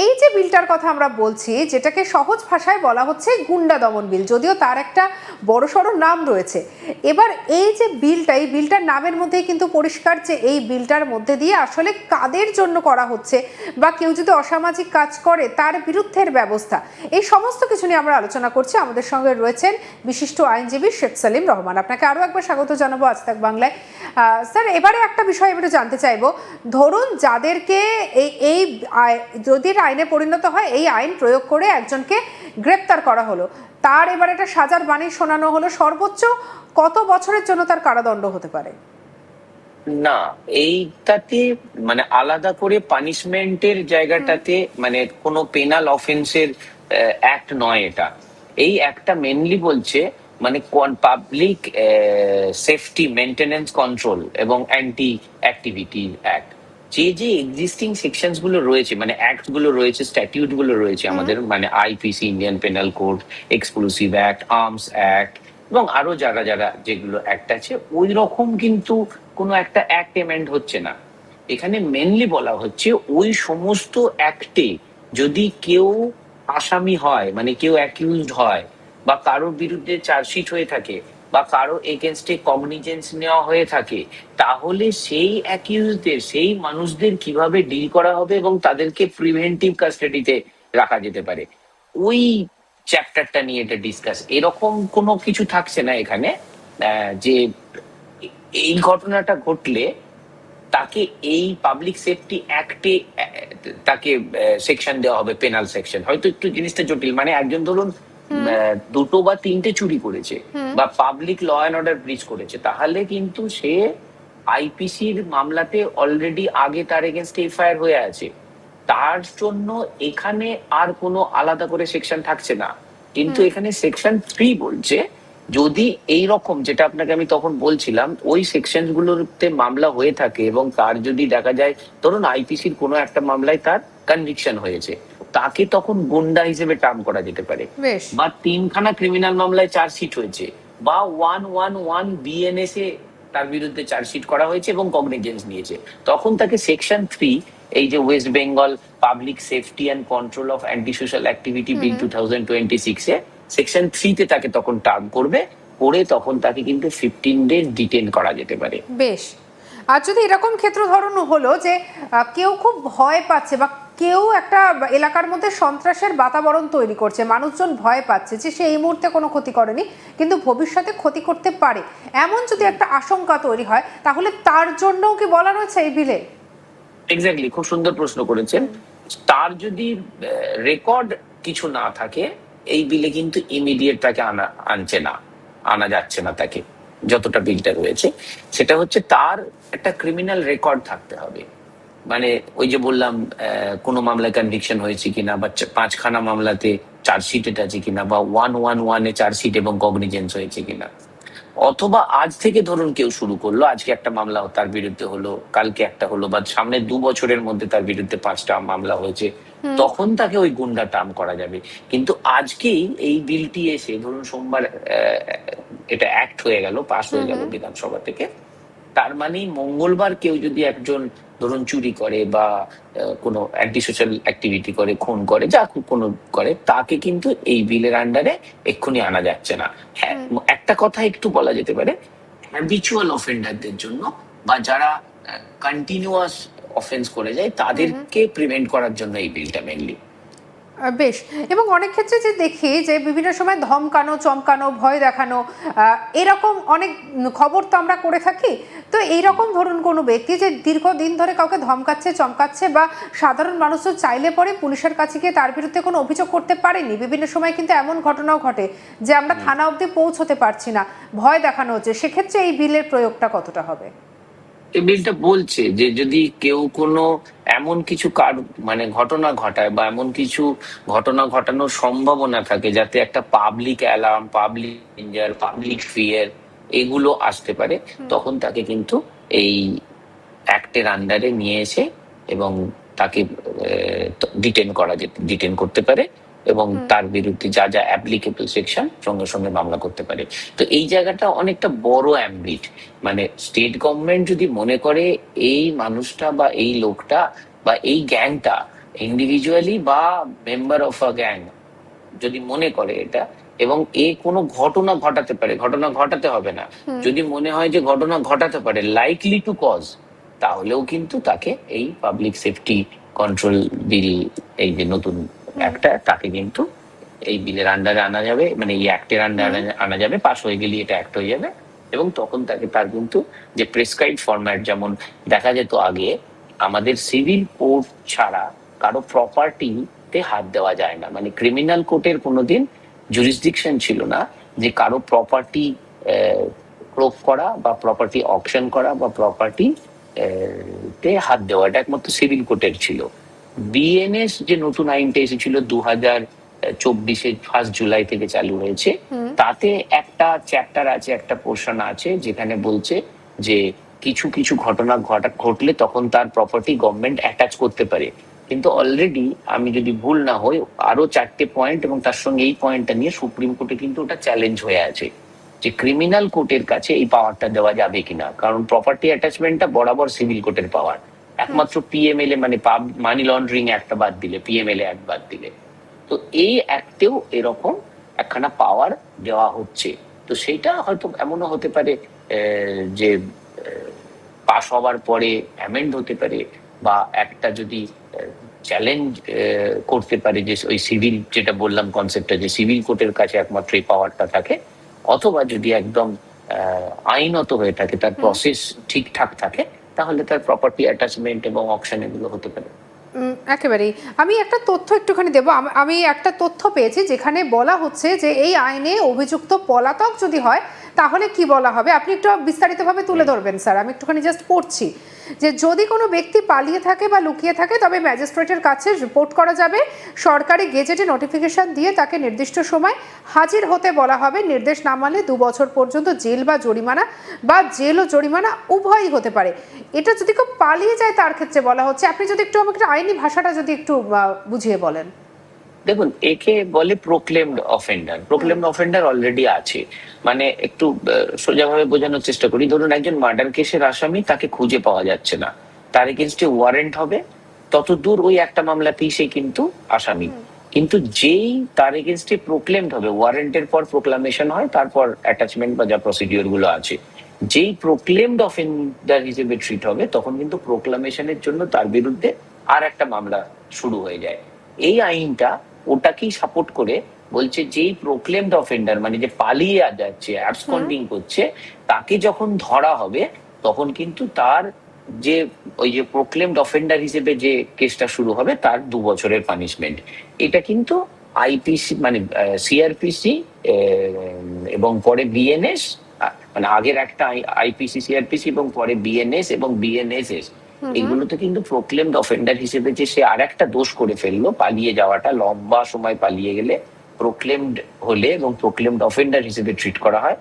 এই যে বিলটার কথা আমরা বলছি, যেটাকে সহজ ভাষায় বলা হচ্ছে গুন্ডা দমন বিল, যদিও তার একটা বড়সড় নাম রয়েছে। এবার এই যে বিলটা, এই বিলটার নামের মধ্যেই কিন্তু পরিষ্কার যে এই বিলটার মধ্যে দিয়ে আসলে কাদের জন্য করা হচ্ছে, বা কেউ যদি অসামাজিক কাজ করে তার বিরুদ্ধের ব্যবস্থা, এই সমস্ত কিছু নিয়ে আমরা আলোচনা করছি। আমাদের সঙ্গে রয়েছেন বিশিষ্ট আইনজীবী শেখ সালিম রহমান। আপনাকে আরও একবার স্বাগত জানাবো আজ তাক বাংলায়। স্যার, এবারে একটা বিষয় এবারে জানতে চাইবো, ধরুন যাদেরকে এই যদি আইনে পরিণত হয়, এই আইন প্রয়োগ করে একজনকে গ্রেপ্তার করা হলো, তার এবার একটা সাজার বাণী শোনানো হলো, সর্বোচ্চ কত বছরের জন্য তার কারাদণ্ড হতে পারে? না, এইটাতে মানে আলাদা করে পানিশমেন্টের জায়গাটাতে মানে কোনো পেনাল অফেন্সের অ্যাক্ট নয় এটা। এই অ্যাক্টটা মেনলি বলছে মানে পাবলিক সেফটি মেনটেনেন্স কন্ট্রোল এবং অ্যান্টি অ্যাক্টিভিটি অ্যাক্ট। যে যে এক্সিস্টিং সেকশনস গুলো রয়েছে, মানে অ্যাক্ট গুলো রয়েছে, স্ট্যাটিউট গুলো রয়েছে আমাদের, মানে IPC, Indian penal code, exclusive act, arms act এবং আরো যারা যারা যেগুলো অ্যাক্ট আছে, ওই রকম কিন্তু কোনো একটা অ্যাক্ট এমেন্ড হচ্ছে না। এখানে মেনলি বলা হচ্ছে ওই সমস্ত অ্যাক্টে যদি কেউ আসামি হয়, মানে কেউ অ্যাকিউজড হয়, বা কারোর বিরুদ্ধে চার্জশিট হয়ে থাকে, বা কারো এগেনস্টে কগনিজেন্স নেওয়া হয়ে থাকে, তাহলে সেই অ্যাকিউজদের, সেই মানুষদের কিভাবে ডিল করা হবে এবং তাদেরকে প্রিভেন্টিভ কাস্টাডিতে রাখা যেতে পারে, ওই চ্যাপ্টারটা নিয়ে এটা ডিসকাস। এরকম কোনো কিছু থাকছে না এখানে যে এই ঘটনাটা ঘটলে তাকে এই পাবলিক সেফটি অ্যাক্টে তাকে সেকশন দেওয়া হবে, পেনাল সেকশন। হয়তো একটু জিনিসটা জটিল, মানে একজন ধরুন দুটো বা তিনটে চুরি করেছে বা পাবলিক ল অ্যান্ড অর্ডার ব্রিচ করেছে, তাহলে কিন্তু সে আইপিসির মামলাতে অলরেডি আগে তার এগেনস্টে এফআইআর হয়ে আছে, তার জন্য এখানে আর কোনো আলাদা করে সেকশন থাকছে না। কিন্তু এখানে সেকশন 3 বলছে যদি এই রকম, যেটা আপনাকে আমি তখন বলছিলাম, ওই সেকশন গুলোতে মামলা হয়ে থাকে এবং তার যদি দেখা যায় ধরুন আইপিসির কোনো একটা মামলায় তার কনভিকশন হয়েছে, তাকে তখন গুন্ডা হিসেবে টার্ম করা যেতে পারে। বা 3খানা ক্রিমিনাল মামলায় চার্জশিট হয়েছে, বা 111 বিএনএস এ তার বিরুদ্ধে চার্জশিট করা হয়েছে এবং কগনিজেন্স নিয়েছে, তখন তাকে সেকশন 3, এই যে West Bengal public safety and control of anti social activity bill 2026 A section 3 তে তাকে তখন টার্ম করবে, করে তখন তাকে কিন্তু 15 ডেজ ডিটেন করা যেতে পারে। বেশ। আর যদি এরকম ক্ষেত্র ধরুন হলো যে কেউ খুব ভয় পাচ্ছে, বা কেউ একটা এলাকার মধ্যে সন্ত্রাসের বাতাবরণ তৈরি করছে, মানুষজন ভয় পাচ্ছে যে সে এই মুহূর্তে কোনো ক্ষতি করেনি কিন্তু ভবিষ্যতে ক্ষতি করতে পারে, এমন যদি একটা আশঙ্কা তৈরি হয়, তাহলে তার জন্যও কি বলা রয়েছে এই বিলে? এক্স্যাক্টলি, খুব সুন্দর প্রশ্ন করেছেন। তার যদি রেকর্ড কিছু না থাকে, এই বিলে কিন্তু ইমিডিয়েট তাকে আনা যাচ্ছে না তাকে। যতটা বিলটা রয়েছে সেটা হচ্ছে তার একটা ক্রিমিনাল রেকর্ড থাকতে হবে। মানে ওই যে বললাম, কোনো মামলায় কনভিকশন হয়েছে কিনা, বা 5খানা মামলাতে চার্জশিটেড আছে কিনা, বা 111 এ চার্জশিট এবং কগনিজেন্স হয়েছে কিনা। অথবা আজ থেকে ধরুন কেউ শুরু করলো, আজকে একটা মামলা তার বিরুদ্ধে হলো, কালকে একটা হলো, বা সামনে 2 বছরের মধ্যে তার বিরুদ্ধে 5টা মামলা হয়েছে, তখন তাকে ওই গুন্ডা টার্ম করা যাবে। কিন্তু আজকেই এই বিলটি এসে ধরুন সোমবার এটা অ্যাক্ট হয়ে গেল, পাস হয়ে গেল বিধানসভা থেকে, তার মানে মঙ্গলবার কেউ যদি একজন ধরুন চুরি করে বা কোনো অ্যান্টি সোশ্যাল অ্যাক্টিভিটি করে, খুন করে, যা কোনো করে, তাকে কিন্তু এই বিলের আন্ডারে এক্ষুনি আনা যাচ্ছে না। হ্যাঁ, একটা কথা একটু বলা যেতে পারে, হ্যাবিচুয়াল অফেন্ডারদের জন্য বা যারা কন্টিনিউয়াস অফেন্স করে যায়, তাদেরকে প্রিভেন্ট করার জন্য এই বিলটা মেনলি। বেশ। এবং অনেক ক্ষেত্রে যে দেখি যে বিভিন্ন সময় ধমকানো, চমকানো, ভয় দেখানো, এরকম অনেক খবর তো আমরা করে থাকি। তো এইরকম ধরুন কোনো ব্যক্তি যে দীর্ঘদিন ধরে কাউকে ধমকাচ্ছে, চমকাচ্ছে, বা সাধারণ মানুষও চাইলে পরে পুলিশের কাছে গিয়ে তার বিরুদ্ধে কোনো অভিযোগ করতে পারেনি, বিভিন্ন সময় কিন্তু এমন ঘটনাও ঘটে যে আমরা থানা অবধি পৌঁছতে পারছি না, ভয় দেখানো হচ্ছে, সেক্ষেত্রে এই বিলের প্রয়োগটা কতটা হবে? এই বিলটা বলছে যে যদি কেউ কোনো এমন কিছু মানে ঘটনা ঘটায়, বা এমন কিছু ঘটনা ঘটানোর সম্ভাবনা থাকে যাতে একটা public alarm, public danger, public fear এগুলো আসতে পারে, তখন তাকে কিন্তু এই অ্যাক্টের আন্ডারে নিয়ে এসে এবং তাকে ডিটেন করতে পারে, এবং তার বিরুদ্ধে যা যা অ্যাপ্লিকেবল সেকশন সঙ্গে সঙ্গে মামলা করতে পারে। তো এই জায়গাটা অনেকটা বড় অ্যাম্বিট। মানে স্টেট গভর্নমেন্ট যদি মনে করে এই মানুষটা বা এই লোকটা বা এই গ্যাংটা ইন্ডিভিজুয়ালি বা মেম্বার অফ আ গ্যাং যদি মনে করে এটা, এবং এ কোনো ঘটনা ঘটাতে পারে, ঘটনা ঘটাতে হবে না, যদি মনে হয় যে ঘটনা ঘটাতে পারে লাইকলি টু কজ, তাহলেও কিন্তু তাকে এই পাবলিক সেফটি কন্ট্রোল বিল, এই যে নতুন একটা, তাকে কিন্তু এই বিলের আন্ডারে আনা যাবে, মানে এই অ্যাক্টের আন্ডারে আনা যাবে, পাস হয়ে গেলে এটা অ্যাক্ট হয়ে যাবে। এবং তখন তাকে, তার কিন্তু যে প্রেসক্রাইব ফরম্যাট, যেমন দেখা যেত আগে, আমাদের সিভিল কোর্ট ছাড়া কারো প্রপার্টিতে হাত দেওয়া যায় না, মানে ক্রিমিনাল কোর্টের কোনোদিন জুরিসডিকশন ছিল না যে কারো প্রপার্টি ক্রোপ করা বা প্রপার্টি অকশন করা বা প্রপার্টি তে হাত দেওয়া, এটা একমাত্র সিভিল কোর্টের ছিল। বিএনএস যে নতুন আইনটা এসেছিল 2024 1 জুলাই থেকে চালু হয়েছে, তাতে একটা চ্যাপ্টার আছে, একটা পোর্শন আছে যেখানে বলছে যে কিছু কিছু ঘটনা ঘটলে তখন তার প্রপার্টি গভর্নমেন্ট অ্যাটাচ করতে পারে। কিন্তু অলরেডি আমি যদি ভুল না হই, আরো 4টে পয়েন্ট এবং তার সঙ্গে এই পয়েন্টটা নিয়ে সুপ্রিম কোর্টে কিন্তু ওটা চ্যালেঞ্জ হয়ে আছে যে ক্রিমিনাল কোর্টের কাছে এই পাওয়ারটা দেওয়া যাবে কিনা, কারণ প্রপার্টি অ্যাটাচমেন্টটা বরাবর সিভিল কোর্টের পাওয়ার, একমাত্র পিএমএলএ মানে মানি লন্ডারিং একটা বাদ দিলে, পিএমএলএ অ্যাক্ট বাদ দিলে। তো এই অ্যাক্টেও এরকম একখানা পাওয়ার দেওয়া হচ্ছে। তো সেইটা হয়তো এমনও হতে পারে যে পাশ হওয়ার পরে অ্যামেন্ড হতে পারে, বা একটা যদি চ্যালেঞ্জ করতে পারে যে ওই সিভিল, যেটা বললাম কনসেপ্টটা, যে সিভিল কোর্টের কাছে একমাত্র এই পাওয়ারটা থাকে, অথবা যদি একদম আইনত হয়ে থাকে, তার প্রসেস ঠিকঠাক থাকে, তাহলে তার প্রপার্টি অ্যাটাচমেন্ট এবং অকশন এগুলো হতে পারে। একেবারেই। আমি একটা তথ্য একটুখানি দেবো। আমি একটা তথ্য পেয়েছি যেখানে বলা হচ্ছে যে এই আইনে অভিযুক্ত পলাতক যদি হয় তাহলে কি বলা হবে, আপনি একটু বিস্তারিতভাবে তুলে ধরবেন স্যার। আমি একটুখানি জাস্ট পড়ছি যে যদি কোনো ব্যক্তি পালিয়ে থাকে বা লুকিয়ে থাকে তবে ম্যাজিস্ট্রেটের কাছে রিপোর্ট করা যাবে, সরকারি গেজেটে নোটিফিকেশন দিয়ে তাকে নির্দিষ্ট সময় হাজির হতে বলা হবে, নির্দেশ না মানলে 2 বছর পর্যন্ত জেল বা জরিমানা বা জেল ও জরিমানা উভয়ই হতে পারে। এটা যদি কেউ পালিয়ে যায় তার ক্ষেত্রে বলা হচ্ছে। আপনি যদি একটু আমাকে আইনি ভাষাটা যদি একটু বুঝিয়ে বলেন। দেখুন, একে বলে proclaimed offender. Proclaimed offender already আছে, মানে একটু সোজাভাবে বোঝানোর চেষ্টা করি। ধরুন একজন মার্ডার কেসের আসামি, তাকে খুঁজে পাওয়া যাচ্ছে না, তার এগেনস্টে ওয়ারেন্ট হবে, ততদূর ওই একটা মামলাতেই সে কিন্তু আসামি। কিন্তু যেই তার এগেনস্টে প্রোক্লেমড হবে, ওয়ারেন্টের পর প্রোক্লামেশন হয়, তারপর অ্যাটাচমেন্ট বা যা প্রসিডিওর গুলো আছে, যেই প্রোক্লেমড অফেন্ডার হিসেবে ট্রিট হবে, তখন কিন্তু প্রোক্লামেশনের জন্য তার বিরুদ্ধে আর একটা মামলা শুরু হয়ে যায়। এই আইনটা ওটাকেই সাপোর্ট করে, বলছে যেই প্রোক্লেমড অফেন্ডার, মানে যে পালিয়ে যাচ্ছে, অ্যাবসকন্ডিং করছে, তাকে যখন ধরা হবে, তখন কিন্তু তার যে ওই যে প্রোক্লেমড অফেন্ডার হিসেবে যে কেসটা শুরু হবে, তার 2 বছরের পানিশমেন্ট। এটা কিন্তু আইপিসি মানে সিআরপিসি এবং পরে বিএনএস, মানে আগের একটা আইপিসি সিআরপিসি এবং পরে বিএনএস এবং বিএনএসএস, এগুলোতে কিন্তু প্রোক্লেমড অফেন্ডার হিসেবে যে সে আর একটা দোষ করে ফেললো, পালিয়ে যাওয়াটা, লম্বা সময় পালিয়ে গেলে প্রোক্লেমড হলে এবং প্রোক্লেমড অফেন্ডার হিসেবে ট্রিট করা হয়,